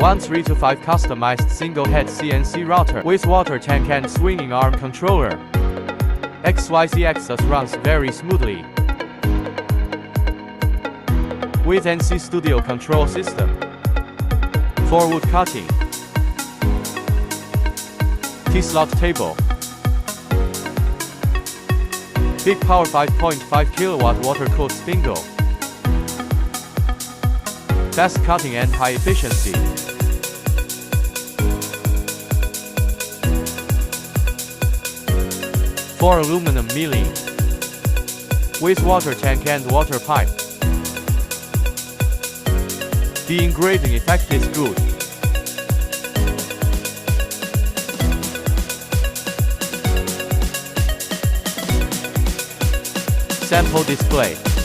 1 3 to 5 customized single-head CNC router with water tank and swinging arm controller. XYZ axis runs very smoothly. With NC Studio control system. For wood cutting. T-slot table. Big power 5.5 kilowatt water-cooled spindle. Fast cutting and high efficiency. For aluminum milling. With water tank and water pipe. The engraving effect is good. Sample display.